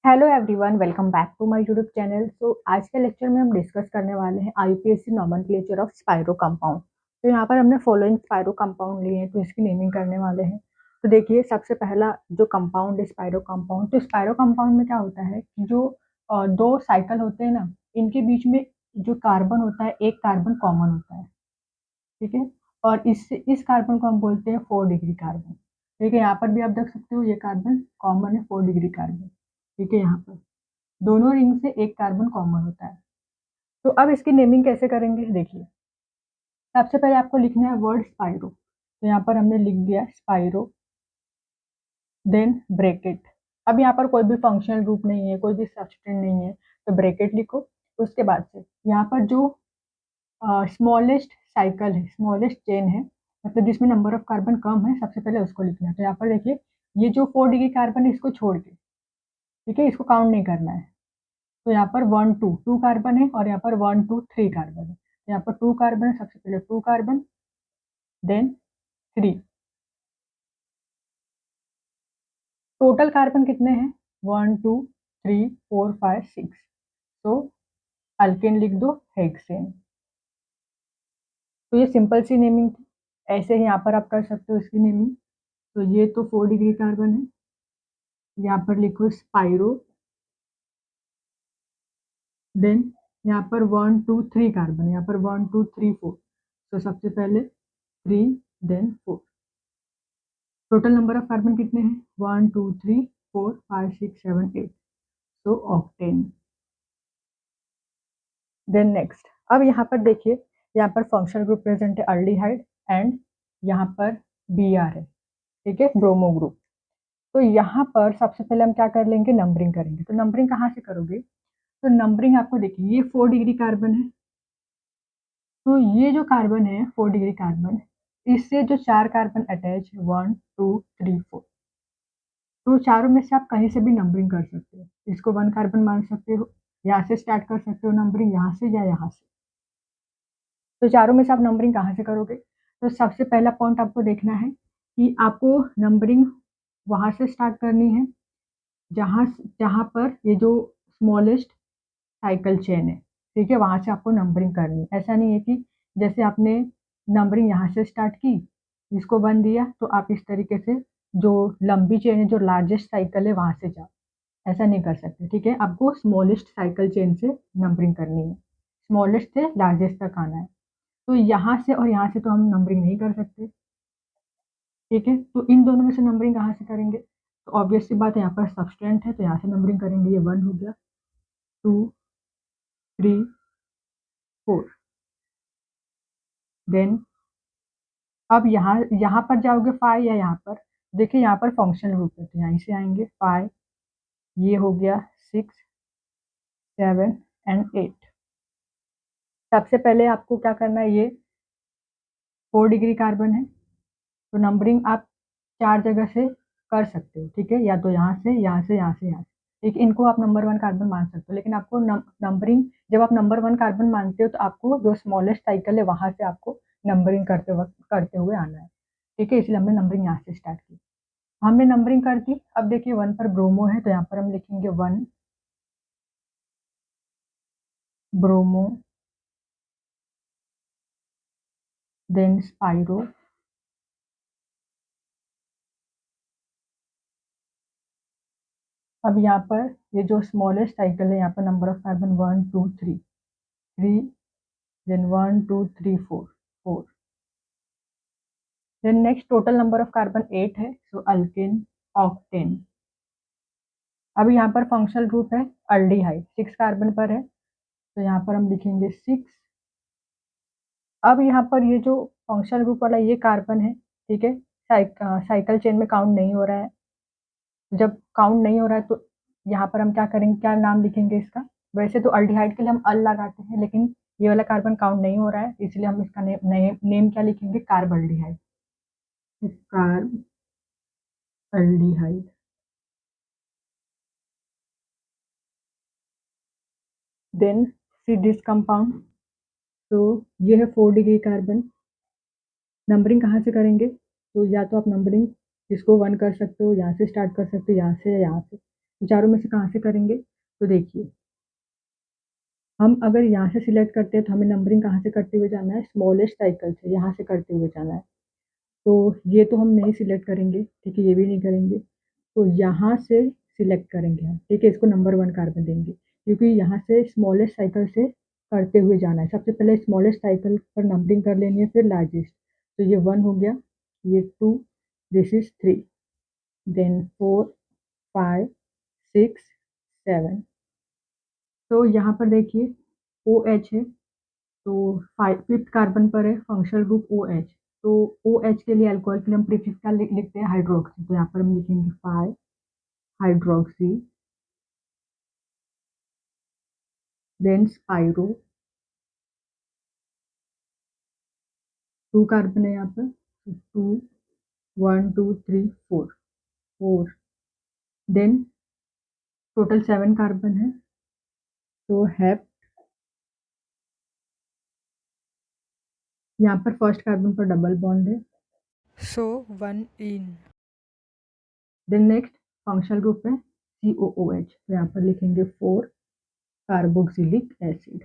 Hello everyone, welcome back to my YouTube channel. आज के lecture में हम डिस्कस करने वाले हैं IUPAC nomenclature of spiro compound. तो यहाँ पर हमने फॉलोइंग स्पाइरो कंपाउंड लिए हैं, तो इसकी नेमिंग करने वाले हैं। तो देखिए, सबसे पहला जो कंपाउंड है स्पाइरो कंपाउंड। तो स्पाइरो कंपाउंड में क्या होता है कि जो दो साइकिल होते हैं ना, इनके बीच में जो कार्बन होता है, एक कार्बन कॉमन होता है। ठीक है। और इस कार्बन को हम बोलते हैं 4 डिग्री कार्बन। ठीक है, यहाँ पर भी आप देख सकते हो, ये कार्बन कॉमन है, 4 डिग्री कार्बन। ठीक है, यहाँ पर दोनों रिंग से एक कार्बन कॉमन होता है। तो अब इसकी नेमिंग कैसे करेंगे, देखिए। सबसे पहले आपको लिखना है वर्ड स्पाइरो। तो यहाँ पर हमने लिख दिया स्पाइरो, देन ब्रैकेट। अब यहाँ पर कोई भी फंक्शनल ग्रुप नहीं है, कोई भी सब्सटेंस नहीं है, तो ब्रैकेट लिखो। उसके बाद से यहाँ पर जो स्मॉलेस्ट साइकिल है, स्मॉलेस्ट चेन है, मतलब जिसमें नंबर ऑफ कार्बन कम है, सबसे पहले उसको लिखना है। तो यहाँ पर देखिए, ये जो 4 डिग्री कार्बन है, इसको छोड़ के, ठीक है, इसको काउंट नहीं करना है। तो यहाँ पर 1 2 कार्बन है, और यहाँ पर 1 2 3 कार्बन है। तो यहाँ पर 2 कार्बन है, सबसे पहले 2 कार्बन, देन 3। टोटल कार्बन कितने हैं? 1 2 3 4 5 6। तो अल्केन लिख दो, हेक्सेन। तो ये सिंपल सी नेमिंग थी। ऐसे ही यहाँ पर आप कर सकते हो इसकी नेमिंग। तो ये तो 4 डिग्री कार्बन है, यहाँ पर लिखो स्पाइरो, देन यहाँ पर 1 2 3 कार्बन, यहाँ पर 1 2 3 4। तो सबसे पहले 3, then 4। Total number of carbon कितने हैं? 1 2 3 4 5 6 7 8। तो ऑक्टेन। देन नेक्स्ट, अब यहाँ पर देखिए, यहाँ पर फंक्शनल ग्रुप प्रेजेंट है अल्डिहाइड, एंड यहाँ पर बी आर है। ठीक है, ब्रोमो ग्रुप। तो यहाँ पर सबसे पहले हम क्या कर लेंगे, नंबरिंग करेंगे। तो नंबरिंग कहाँ से करोगे? तो नंबरिंग आपको देखिए, ये 4 डिग्री कार्बन है। तो ये जो कार्बन है 4 डिग्री कार्बन, इससे जो 4 कार्बन अटैच है, 1 2 3 4। तो चारों में से आप कहीं से भी नंबरिंग कर सकते हो। इसको 1 कार्बन मान सकते हो, यहाँ से स्टार्ट कर सकते हो नंबरिंग, यहाँ से या यहाँ से। तो चारों में से आप नंबरिंग कहाँ से करोगे? तो सबसे पहला पॉइंट आपको देखना है कि आपको नंबरिंग वहां से स्टार्ट करनी है जहाँ जहाँ पर ये जो स्मॉलेस्ट साइकिल चेन है, ठीक है, वहां से आपको नंबरिंग करनी है। ऐसा नहीं है कि जैसे आपने नंबरिंग यहाँ से स्टार्ट की, इसको 1 दिया, तो आप इस तरीके से जो लंबी चेन है, जो लार्जेस्ट साइकिल है, वहां से जाओ। ऐसा नहीं कर सकते। ठीक है, आपको स्मॉलेस्ट साइकिल चेन से नंबरिंग करनी है, स्मॉलेस्ट से लार्जेस्ट तक आना है। तो यहाँ से और यहाँ से तो हम नंबरिंग नहीं कर सकते। ठीक है, तो इन दोनों में से नंबरिंग कहाँ से करेंगे? तो ऑब्वियस सी बात है, यहाँ पर सब्सटेंट है, तो यहाँ से नंबरिंग करेंगे। ये 1 हो गया, 2 3 4। देन अब यहाँ यहाँ पर जाओगे 5 या यहाँ पर, देखिए यहाँ पर फंक्शनल ग्रुप है, तो यहाँ से आएंगे 5, ये हो गया 6 7 एंड 8। सबसे पहले आपको क्या करना है, ये 4 डिग्री कार्बन है, तो नंबरिंग आप 4 जगह से कर सकते हो। ठीक है, या तो यहाँ से, यहाँ से, यहाँ से, यहाँ से। ठीक है, इनको आप नंबर 1 कार्बन मान सकते हो, लेकिन आपको नंबरिंग, जब आप नंबर 1 कार्बन मानते हो, तो आपको जो स्मॉलेस्ट साइकिल है वहां से आपको नंबरिंग करते हुए आना है। ठीक है, इसलिए हमने नंबरिंग यहाँ से स्टार्ट की। हमने नंबरिंग कर दी। अब देखिए 1 पर ब्रोमो है, तो यहाँ पर हम लिखेंगे 1 ब्रोमो, देन स्पाइरो, अब यहाँ पर ये जो स्मॉलेस्ट साइकिल है, यहाँ पर number of carbon 1 2 3, then 1 2 3 4। Then next, total number of carbon 8 है, सो अल्केन, ऑक्टेन। अब यहाँ पर फंक्शनल ग्रुप है अल्डिहाइड, 6 कार्बन पर है, तो यहाँ पर हम लिखेंगे 6। अब यहाँ पर ये जो फंक्शनल ग्रुप वाला ये कार्बन है, ठीक है, साइकिल चेन में काउंट नहीं हो रहा है। जब काउंट नहीं हो रहा है, तो यहाँ पर हम क्या करेंगे, क्या नाम लिखेंगे इसका? वैसे तो अल्डिहाइड के लिए हम अल लगाते हैं, लेकिन ये वाला कार्बन काउंट नहीं हो रहा है, इसलिए हम इसका नेम क्या लिखेंगे? Carbaldehyde. Carbaldehyde. Then see this compound. तो ये है 4 डिग्री कार्बन। नंबरिंग कहाँ से करेंगे? तो या तो आप नंबरिंग इसको 1 कर सकते हो, यहाँ से स्टार्ट कर सकते हो, यहाँ से या यहाँ से। तो चारों में से कहाँ से करेंगे? तो देखिए, हम अगर यहाँ से सिलेक्ट करते हैं तो हमें नंबरिंग कहाँ से करते हुए जाना है? स्मॉलेस्ट साइकिल से, यहाँ से करते हुए जाना है। तो ये तो हम नहीं सिलेक्ट करेंगे, ठीक है, ये भी नहीं करेंगे। तो यहाँ से सिलेक्ट करेंगे हम, ठीक है, इसको नंबर 1 कार्बन देंगे, क्योंकि यहाँ से स्मॉलेस्ट साइकिल से करते हुए जाना है। सबसे पहले स्मॉलेस्ट साइकिल पर नंबरिंग कर लेनी है, फिर लार्जेस्ट। तो ये 1 हो गया, ये 2, दिस इज़ 3, देन 4, 5, 6, 7। तो यहाँ पर देखिए OH है, तो 5th कार्बन पर है फंक्शनल ग्रुप OH। तो OH के लिए अल्कोहल के लिए हम प्रीफिक्स क्या लिखते हैं? हाइड्रोक्सी। तो यहाँ पर हम लिखेंगे 5 हाइड्रोक्सी, देन स्पाइरो, 2 कार्बन है यहाँ पर, 2, 1 2 3 4, 4, देन टोटल 7 कार्बन है, तो हेप। यहाँ पर फर्स्ट कार्बन पर डबल बॉन्ड है, सो 1 इन। देन नेक्स्ट फंक्शनल ग्रुप है COOH, तो यहाँ पर लिखेंगे 4 कार्बोक्सिलिक एसिड।